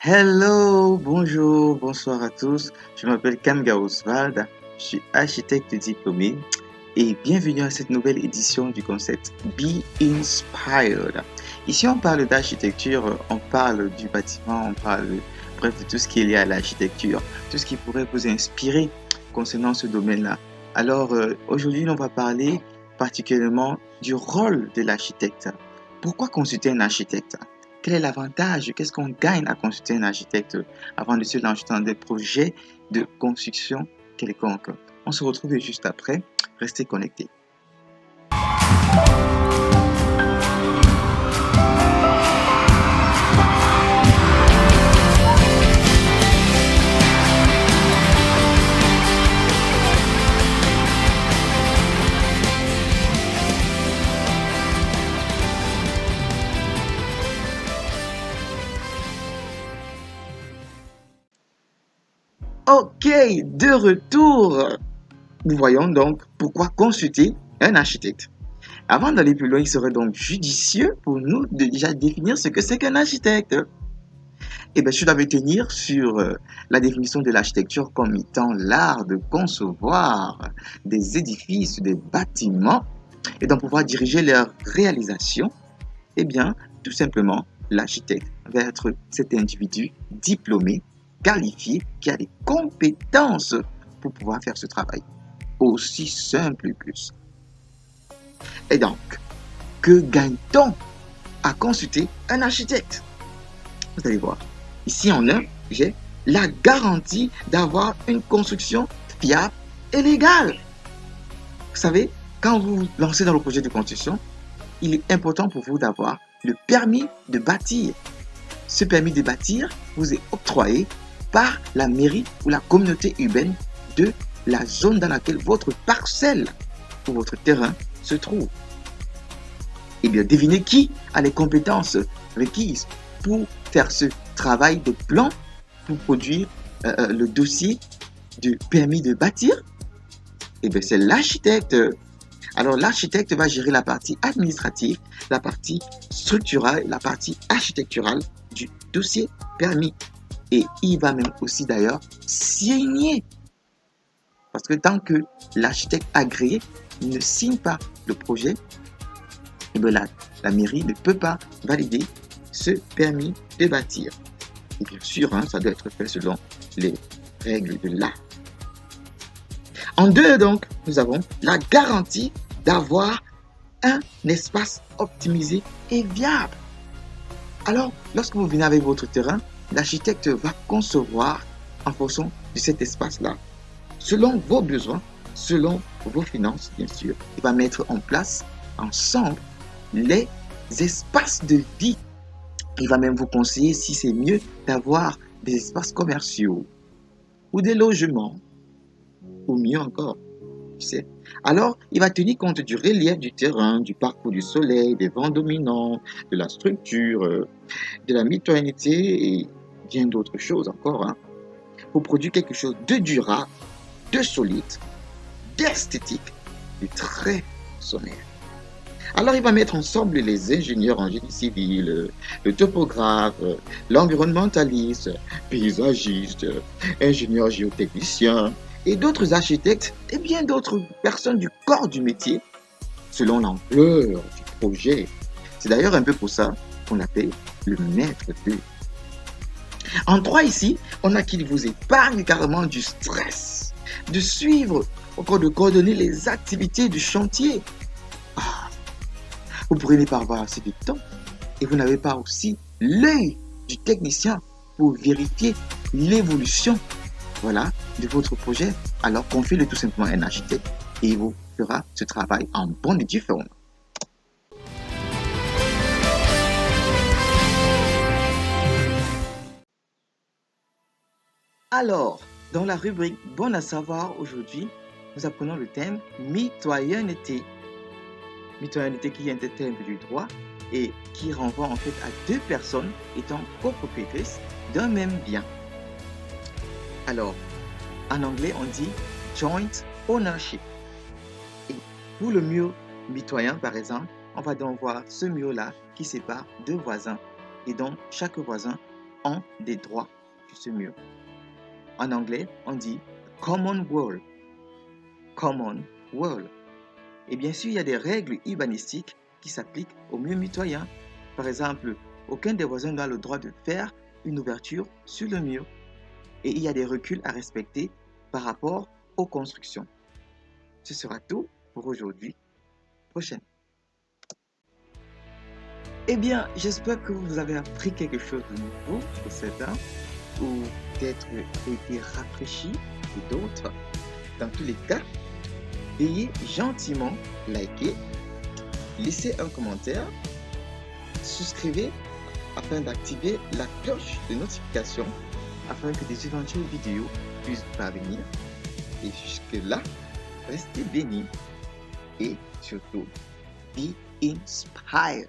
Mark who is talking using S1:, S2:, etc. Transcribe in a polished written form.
S1: Hello, bonjour, bonsoir à tous. Je m'appelle Kamga Oswald, je suis architecte diplômé et bienvenue à cette nouvelle édition du concept Be Inspired. Ici, on parle d'architecture, on parle du bâtiment, on parle bref de tout ce qui est lié à l'architecture, tout ce qui pourrait vous inspirer concernant ce domaine-là. Alors, aujourd'hui, on va parler particulièrement du rôle de l'architecte. Pourquoi consulter un architecte? Quel est l'avantage? Qu'est-ce qu'on gagne à consulter un architecte avant de se lancer dans des projets de construction quelconque? On se retrouve juste après. Restez connectés. Ok, de retour. Nous voyons donc pourquoi consulter un architecte. Avant d'aller plus loin, il serait donc judicieux pour nous de déjà définir ce que c'est qu'un architecte. Et bien, je dois me tenir sur la définition de l'architecture comme étant l'art de concevoir des édifices, des bâtiments et d'en pouvoir diriger leur réalisation. Eh bien, tout simplement, l'architecte va être cet individu diplômé, qualifié, qui a des compétences pour pouvoir faire ce travail. Aussi simple que ça. Et donc, que gagne-t-on à consulter un architecte? Vous allez voir. Ici, en un, j'ai la garantie d'avoir une construction fiable et légale. Vous savez, quand vous vous lancez dans le projet de construction, il est important pour vous d'avoir le permis de bâtir. Ce permis de bâtir vous est octroyé par la mairie ou la communauté urbaine de la zone dans laquelle votre parcelle ou votre terrain se trouve. Eh bien, devinez qui a les compétences requises pour faire ce travail de plan, pour produire le dossier de permis de bâtir? Eh bien, c'est l'architecte. Alors, l'architecte va gérer la partie administrative, la partie structurale, la partie architecturale du dossier permis. Et il va même aussi d'ailleurs signer. Parce que tant que l'architecte agréé ne signe pas le projet, eh bien la mairie ne peut pas valider ce permis de bâtir. Et bien sûr, ça doit être fait selon les règles de l'art. En deux, donc, nous avons la garantie d'avoir un espace optimisé et viable. Alors, lorsque vous venez avec votre terrain, l'architecte va concevoir en fonction de cet espace-là, selon vos besoins, selon vos finances, bien sûr. Il va mettre en place ensemble les espaces de vie. Il va même vous conseiller si c'est mieux d'avoir des espaces commerciaux ou des logements, ou mieux encore, tu sais. Alors, il va tenir compte du relief du terrain, du parcours du soleil, des vents dominants, de la structure, de la mitoyenneté et bien d'autres choses encore, pour produire quelque chose de durable, de solide, d'esthétique, de très sommaire. Alors, il va mettre ensemble les ingénieurs en génie civil, le topographe, l'environnementaliste, paysagiste, ingénieur géotechnicien et d'autres architectes et bien d'autres personnes du corps du métier selon l'ampleur du projet. C'est d'ailleurs un peu pour ça qu'on l'appelle le maître d'œuvre. En trois ici, on a qu'il vous épargne carrément du stress, de suivre, encore de coordonner les activités du chantier. Vous pourrez ne pas avoir assez de temps et vous n'avez pas aussi l'œil du technicien pour vérifier l'évolution de votre projet. Alors confiez-le tout simplement à un architecte et il vous fera ce travail en bonne et due forme. Alors, dans la rubrique Bon à savoir aujourd'hui, nous apprenons le thème mitoyenneté. Mitoyenneté qui est un terme du droit et qui renvoie en fait à deux personnes étant copropriétrices d'un même bien. Alors, en anglais, on dit joint ownership. Et pour le mur mitoyen, par exemple, on va donc voir ce mur-là qui sépare deux voisins. Et donc, chaque voisin ont des droits sur ce mur. En anglais, on dit common wall. Common wall. Et bien sûr, il y a des règles urbanistiques qui s'appliquent aux murs mitoyens. Par exemple, aucun des voisins n'a le droit de faire une ouverture sur le mur. Et il y a des reculs à respecter par rapport aux constructions. Ce sera tout pour aujourd'hui. Prochaine. Eh bien, j'espère que vous avez appris quelque chose de nouveau sur cet art, ou peut-être été rafraîchi ou d'autres. Dans tous les cas, veuillez gentiment liker, laisser un commentaire, souscrivez afin d'activer la cloche de notification afin que des éventuelles vidéos puissent parvenir. Et jusque-là, restez bénis et surtout, be inspired.